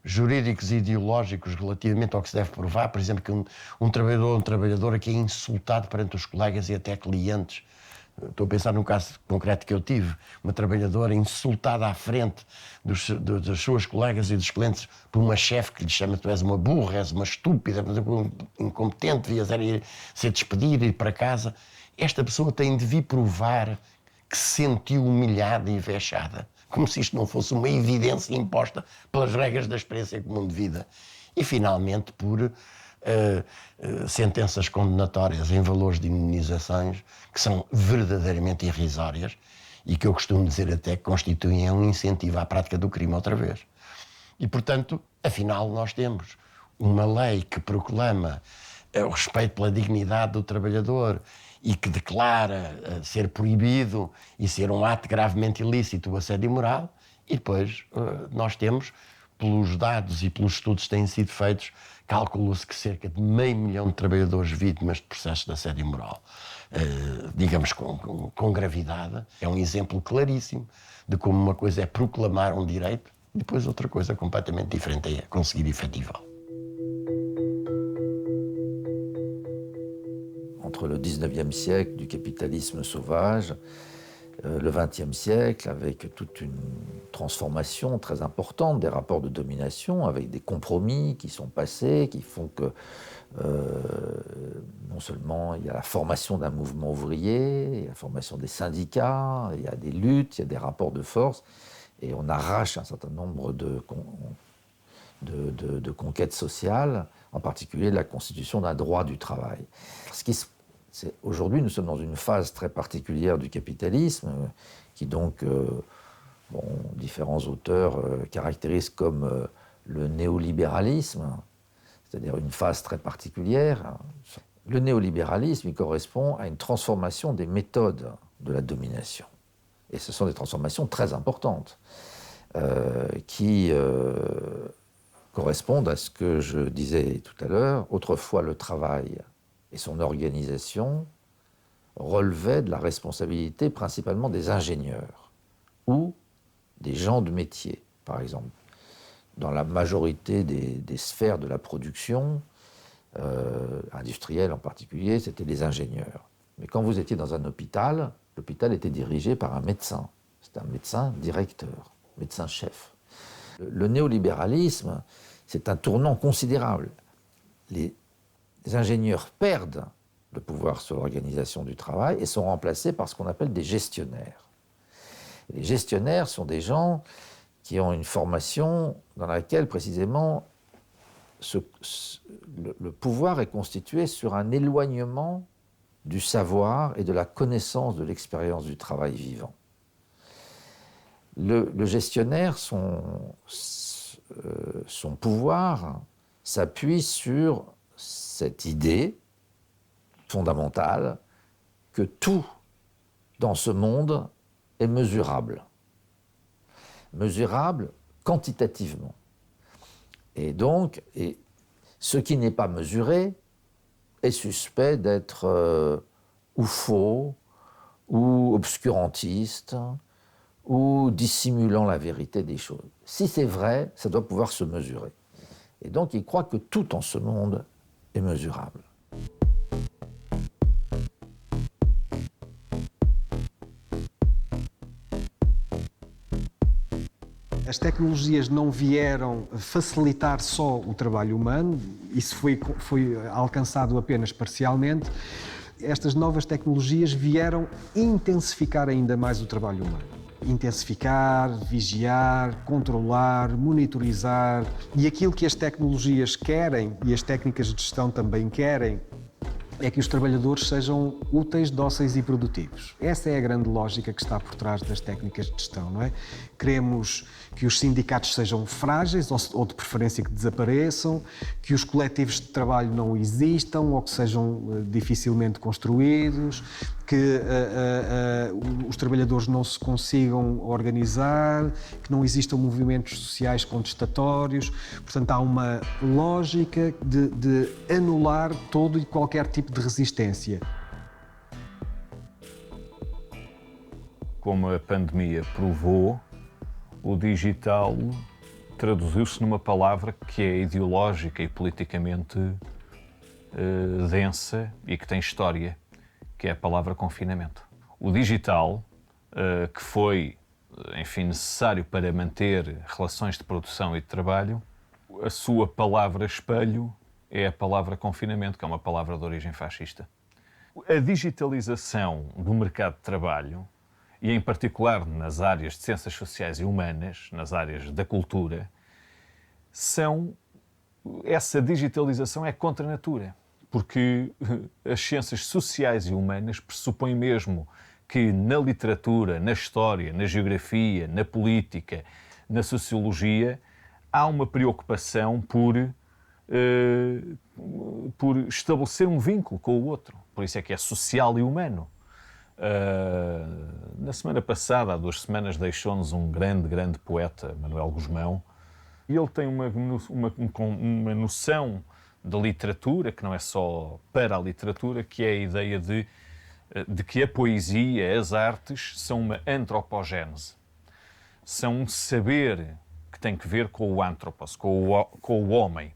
jurídicos e ideológicos relativamente ao que se deve provar. Por exemplo, que um trabalhador ou uma trabalhadora que é insultado perante os colegas e até clientes. Estou a pensar num caso concreto que eu tive, uma trabalhadora insultada à frente dos seus colegas e dos clientes por uma chefe que lhe chama: tu és uma burra, és uma estúpida, incompetente, devias ser despedida e ir para casa. Esta pessoa tem de vir provar que se sentiu humilhada e vexada, como se isto não fosse uma evidência imposta pelas regras da experiência comum de vida. E, finalmente, por sentenças condenatórias em valores de indemnizações que são verdadeiramente irrisórias e que eu costumo dizer até que constituem um incentivo à prática do crime outra vez. E, portanto, afinal, nós temos uma lei que proclama o respeito pela dignidade do trabalhador e que declara ser proibido e ser um ato gravemente ilícito o assédio moral, e depois nós temos, pelos dados e pelos estudos que têm sido feitos, calculou-se que cerca de 500 mil de trabalhadores vítimas de processos de assédio moral, digamos com gravidade. É um exemplo claríssimo de como uma coisa é proclamar um direito e depois outra coisa completamente diferente é conseguir efetivá-lo. Entre le 19e siècle du capitalisme sauvage, le 20e siècle, avec toute une transformation très importante des rapports de domination, avec des compromis qui sont passés, qui font que non seulement il y a la formation d'un mouvement ouvrier, il y a la formation des syndicats, il y a des luttes, il y a des rapports de force, et on arrache un certain nombre de conquêtes sociales, en particulier la constitution d'un droit du travail. Aujourd'hui, nous sommes dans une phase très particulière du capitalisme, qui donc, différents auteurs caractérisent comme le néolibéralisme, c'est-à-dire une phase très particulière. Le néolibéralisme, il correspond à une transformation des méthodes de la domination. Et ce sont des transformations très importantes, qui correspondent à ce que je disais tout à l'heure. Autrefois, le travail et son organisation relevait de la responsabilité principalement des ingénieurs ou des gens de métier, par exemple. Dans la majorité des sphères de la production, industrielle en particulier, c'était les ingénieurs. Mais quand vous étiez dans un hôpital, l'hôpital était dirigé par un médecin. C'était un médecin directeur, médecin-chef. Le néolibéralisme, c'est un tournant considérable. Les ingénieurs perdent le pouvoir sur l'organisation du travail et sont remplacés par ce qu'on appelle des gestionnaires. Et les gestionnaires sont des gens qui ont une formation dans laquelle, précisément, le pouvoir est constitué sur un éloignement du savoir et de la connaissance de l'expérience du travail vivant. Le gestionnaire, son pouvoir s'appuie sur cette idée fondamentale que tout dans ce monde est mesurable. Mesurable quantitativement. Et donc, ce qui n'est pas mesuré est suspect d'être ou faux, ou obscurantiste, ou dissimulant la vérité des choses. Si c'est vrai, ça doit pouvoir se mesurer. Et donc, il croit que tout en ce monde est mesurable. As tecnologias não vieram facilitar só o trabalho humano, isso foi alcançado apenas parcialmente. Estas novas tecnologias vieram intensificar ainda mais o trabalho humano. Intensificar, vigiar, controlar, monitorizar. E aquilo que as tecnologias querem, e as técnicas de gestão também querem, é que os trabalhadores sejam úteis, dóceis e produtivos. Essa é a grande lógica que está por trás das técnicas de gestão, não é? Queremos que os sindicatos sejam frágeis ou de preferência que desapareçam, que os coletivos de trabalho não existam ou que sejam dificilmente construídos, que os trabalhadores não se consigam organizar, que não existam movimentos sociais contestatórios. Portanto, há uma lógica de anular todo e qualquer tipo de resistência. Como a pandemia provou, o digital traduziu-se numa palavra que é ideológica e politicamente densa e que tem história, que é a palavra confinamento. O digital, que foi, enfim, necessário para manter relações de produção e de trabalho, a sua palavra espelho é a palavra confinamento, que é uma palavra de origem fascista. A digitalização do mercado de trabalho, e em particular nas áreas de ciências sociais e humanas, nas áreas da cultura, essa digitalização é contra a natura, porque as ciências sociais e humanas pressupõem mesmo que na literatura, na história, na geografia, na política, na sociologia, há uma preocupação por estabelecer um vínculo com o outro. Por isso é que é social e humano. Na semana passada, há 2 semanas, deixou-nos um grande poeta, Manuel Gusmão, e ele tem uma noção da literatura, que não é só para a literatura, que é a ideia de que a poesia, as artes, são uma antropogénese. São um saber que tem que ver com o antropos, com o homem.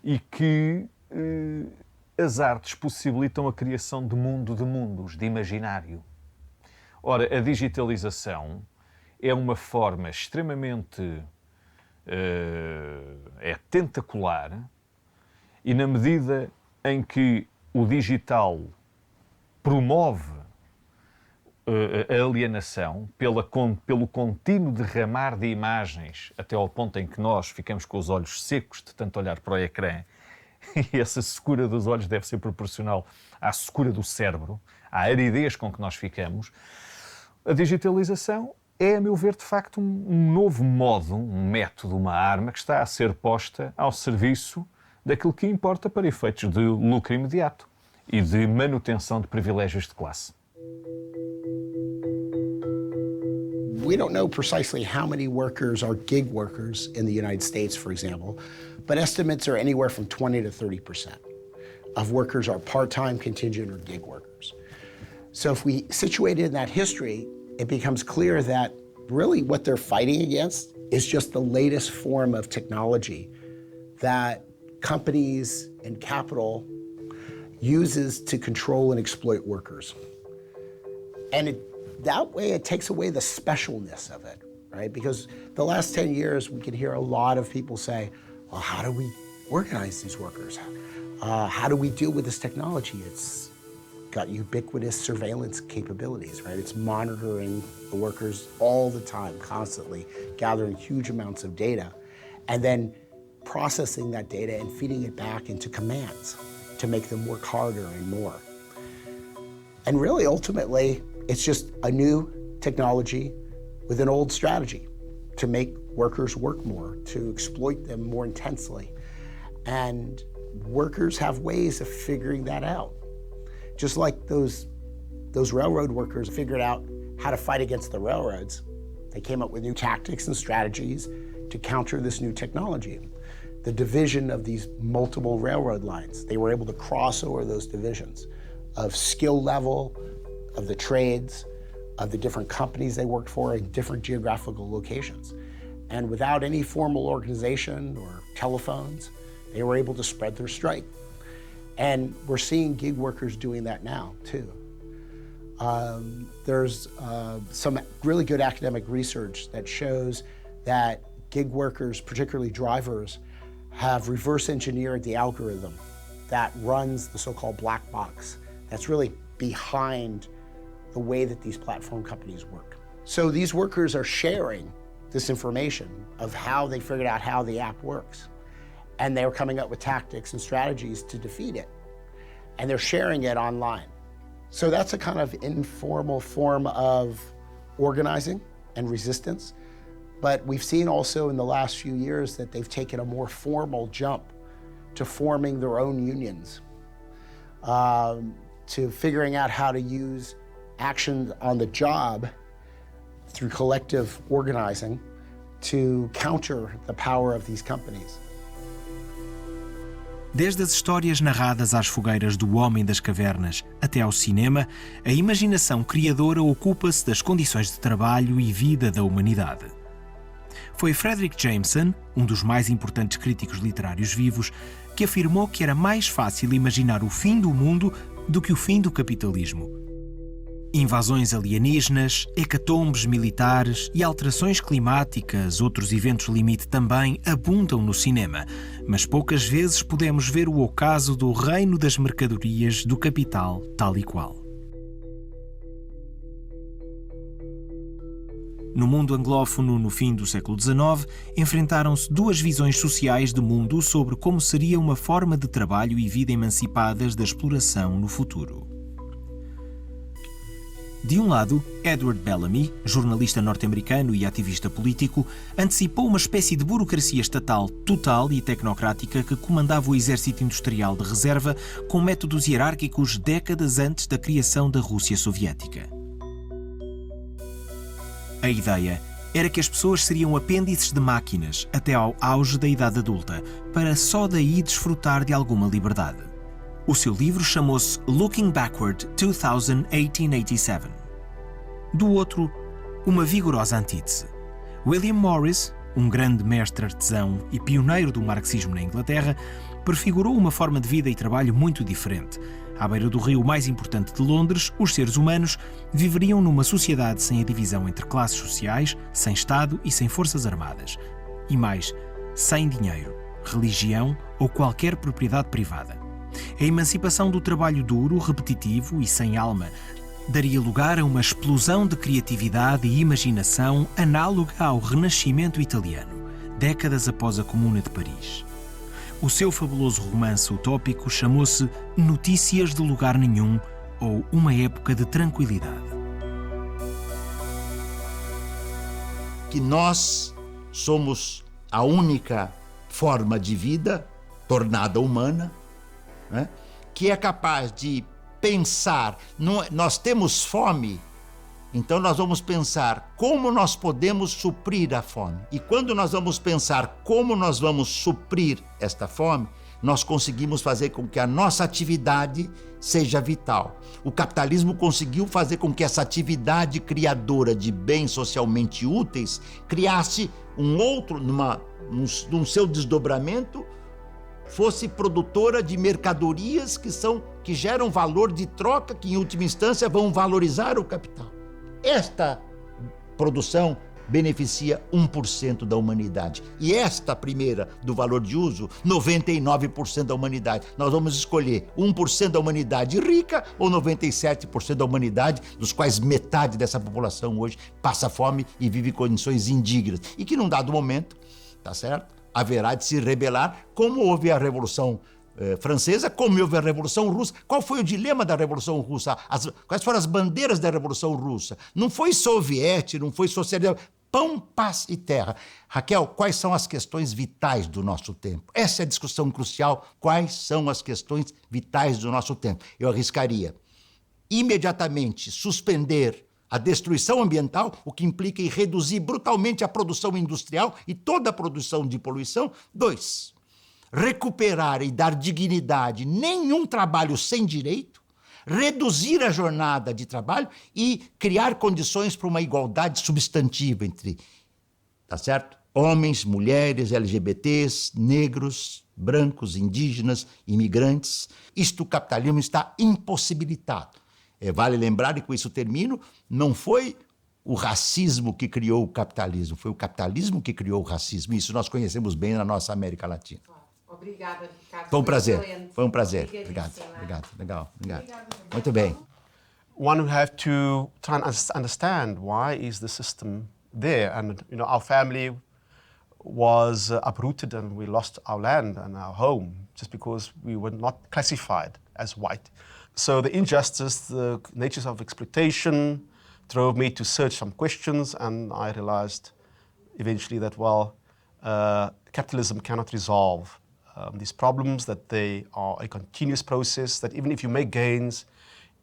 E que as artes possibilitam a criação de mundo de mundos, de imaginário. Ora, a digitalização é uma forma extremamente tentacular, e na medida em que o digital promove a alienação pelo contínuo derramar de imagens até ao ponto em que nós ficamos com os olhos secos de tanto olhar para o ecrã, e essa secura dos olhos deve ser proporcional à secura do cérebro, à aridez com que nós ficamos, a digitalização é, a meu ver, de facto, um novo modo, um método, uma arma que está a ser posta ao serviço daquilo que importa para efeitos de lucro imediato e de manutenção de privilégios de classe. We don't know precisely how many workers are gig workers in the United States, for example, but estimates are anywhere from 20 to 30% of workers are part-time, contingent, or gig workers. So if we situate it in that history, it becomes clear that really what they're fighting against is just the latest form of technology that companies and capital uses to control and exploit workers. And that way it takes away the specialness of it, right? Because the last 10 years, we can hear a lot of people say, well, how do we organize these workers? How do we deal with this technology? It's got ubiquitous surveillance capabilities, right? It's monitoring the workers all the time, constantly, gathering huge amounts of data, and then processing that data and feeding it back into commands to make them work harder and more. And really, ultimately, it's just a new technology with an old strategy to make workers work more, to exploit them more intensely. And workers have ways of figuring that out. Just like those railroad workers figured out how to fight against the railroads, they came up with new tactics and strategies to counter this new technology. The division of these multiple railroad lines, they were able to cross over those divisions of skill level, of the trades, of the different companies they worked for in different geographical locations. And without any formal organization or telephones, they were able to spread their strike. And we're seeing gig workers doing that now, too. There's some really good academic research that shows that gig workers, particularly drivers, have reverse engineered the algorithm that runs the so-called black box that's really behind the way that these platform companies work. So these workers are sharing this information of how they figured out how the app works. And they're coming up with tactics and strategies to defeat it. And they're sharing it online. So that's a kind of informal form of organizing and resistance. But we've seen also in the last few years that they've taken a more formal jump to forming their own unions, to figuring out how to use action on the job through collective organizing to counter the power of these companies. Desde as histórias narradas às fogueiras do Homem das Cavernas até ao cinema, a imaginação criadora ocupa-se das condições de trabalho e vida da humanidade. Foi Fredric Jameson, um dos mais importantes críticos literários vivos, que afirmou que era mais fácil imaginar o fim do mundo do que o fim do capitalismo. Invasões alienígenas, hecatombes militares e alterações climáticas, outros eventos limite também, abundam no cinema, mas poucas vezes podemos ver o ocaso do reino das mercadorias do capital tal e qual. No mundo anglófono, no fim do século XIX, enfrentaram-se duas visões sociais de mundo sobre como seria uma forma de trabalho e vida emancipadas da exploração no futuro. De um lado, Edward Bellamy, jornalista norte-americano e ativista político, antecipou uma espécie de burocracia estatal total e tecnocrática que comandava o exército industrial de reserva com métodos hierárquicos décadas antes da criação da Rússia soviética. A ideia era que as pessoas seriam apêndices de máquinas até ao auge da idade adulta, para só daí desfrutar de alguma liberdade. O seu livro chamou-se Looking Backward 1887. Do outro, uma vigorosa antítese. William Morris, um grande mestre artesão e pioneiro do marxismo na Inglaterra, prefigurou uma forma de vida e trabalho muito diferente. À beira do rio mais importante de Londres, os seres humanos viveriam numa sociedade sem a divisão entre classes sociais, sem Estado e sem forças armadas. E mais, sem dinheiro, religião ou qualquer propriedade privada. A emancipação do trabalho duro, repetitivo e sem alma daria lugar a uma explosão de criatividade e imaginação análoga ao Renascimento italiano, décadas após a Comuna de Paris. O seu fabuloso romance utópico chamou-se Notícias de Lugar Nenhum ou Uma Época de Tranquilidade. Que nós somos a única forma de vida tornada humana, né, que é capaz de pensar, nós temos fome, então nós vamos pensar como nós podemos suprir a fome. E quando nós vamos pensar como nós vamos suprir esta fome, nós conseguimos fazer com que a nossa atividade seja vital. O capitalismo conseguiu fazer com que essa atividade criadora de bens socialmente úteis criasse um outro, num seu desdobramento, fosse produtora de mercadorias que geram valor de troca, que em última instância vão valorizar o capital. Esta produção beneficia 1% da humanidade. E esta primeira, do valor de uso, 99% da humanidade. Nós vamos escolher 1% da humanidade rica ou 97% da humanidade, dos quais metade dessa população hoje passa fome e vive em condições indignas. E que num dado momento, tá certo? Haverá de se rebelar, como houve a Revolução Francesa, como houve a Revolução Russa. Qual foi o dilema da Revolução Russa? Quais foram as bandeiras da Revolução Russa? Não foi soviético, não foi socialismo. Pão, paz e terra. Raquel, quais são as questões vitais do nosso tempo? Essa é a discussão crucial. Quais são as questões vitais do nosso tempo? Eu arriscaria imediatamente suspender a destruição ambiental, o que implica em reduzir brutalmente a produção industrial e toda a produção de poluição. 2, recuperar e dar dignidade, nenhum trabalho sem direito, reduzir a jornada de trabalho e criar condições para uma igualdade substantiva entre, tá certo? Homens, mulheres, LGBTs, negros, brancos, indígenas, imigrantes. Isto o capitalismo está impossibilitado. Vale lembrar, e com isso termino, não foi o racismo que criou o capitalismo, foi o capitalismo que criou o racismo. Isso nós conhecemos bem na nossa América Latina. Obrigada, Ricardo. Foi um prazer. Foi um prazer. Obrigado. Legal. Obrigado. Muito bem. One will have to try and understand why is the system there. And, our family was uprooted and we lost our land and our home just because we were not classified as white. So the injustice, the natures of exploitation drove me to search some questions, and I realized eventually that, capitalism cannot resolve these problems, that they are a continuous process, that even if you make gains,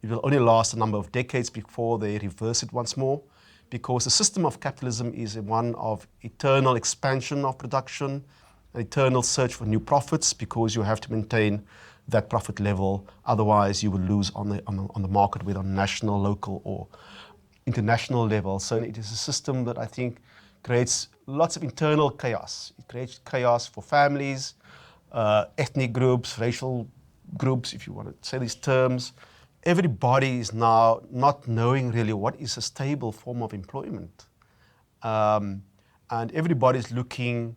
it will only last a number of decades before they reverse it once more, because the system of capitalism is one of eternal expansion of production, an eternal search for new profits, because you have to maintain that profit level, otherwise you will lose on the market, whether on national, local or international level. So it is a system that I think creates lots of internal chaos. It creates chaos for families, ethnic groups, racial groups, if you want to say these terms. Everybody is now not knowing really what is a stable form of employment. And everybody's looking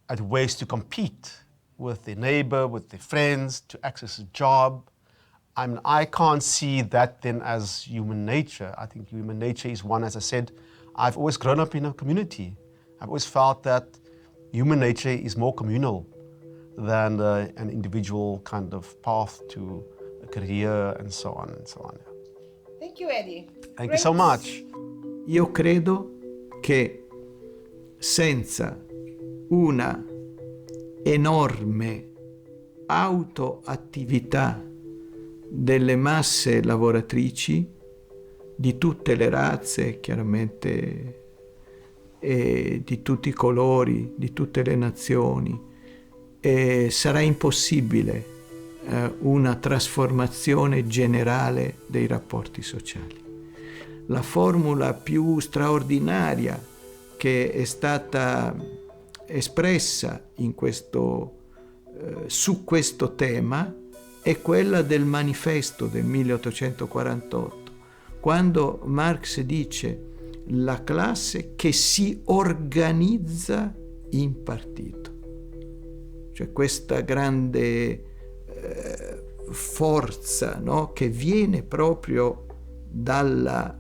at ways to compete with their neighbor, with their friends, to access a job. I can't see that then as human nature. I think human nature is one, as I said, I've always grown up in a community. I've always felt that human nature is more communal than an individual kind of path to a career and so on and so on. Thank you, Eddie. Thank you so much. Io credo che senza una enorme autoattività delle masse lavoratrici di tutte le razze, chiaramente, e di tutti i colori, di tutte le nazioni, sarà impossibile una trasformazione generale dei rapporti sociali. La formula più straordinaria che è stata espressa su questo tema è quella del manifesto del 1848, quando Marx dice la classe che si organizza in partito. Cioè questa grande forza, no? Che viene proprio dalla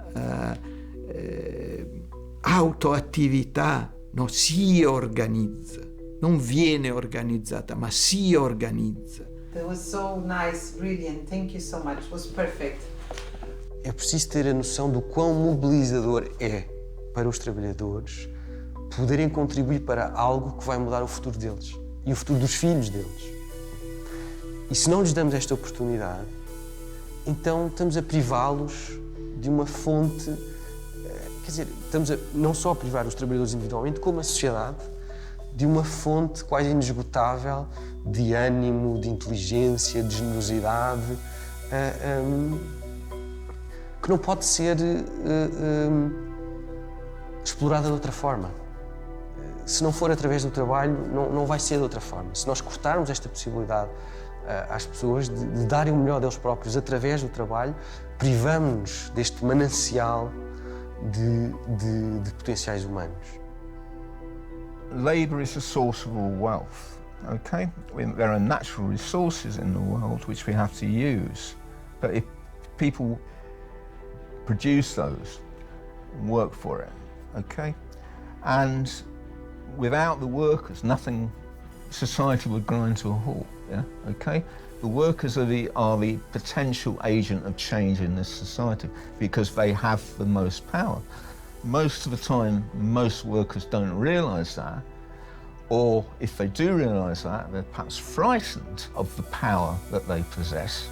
autoattività, no? Si organizza, non viene organizzata, ma si organizza. That was so nice, brilliant. Thank you so much. It was perfect. É preciso ter a noção do quão mobilizador é para os trabalhadores poderem contribuir para algo que vai mudar o futuro deles e o futuro dos filhos deles. E se não lhes damos esta oportunidade, então estamos a privá-los de uma fonte, quer dizer, estamos a não só a privar os trabalhadores individualmente, como a sociedade de uma fonte quase inesgotável de ânimo, de inteligência, de generosidade, que não pode ser explorada de outra forma. Se não for através do trabalho, não vai ser de outra forma. Se nós cortarmos esta possibilidade às pessoas de darem o melhor deles próprios através do trabalho, privamos-nos deste manancial de potenciais humanos. Labour is the source of all wealth, okay? There are natural resources in the world which we have to use, but if people produce those, work for it, okay? And without the workers, society would grind to a halt, yeah, okay? The workers are the potential agent of change in this society because they have the most power. Most of the time, most workers don't realise that, or if they do realise that, they're perhaps frightened of the power that they possess.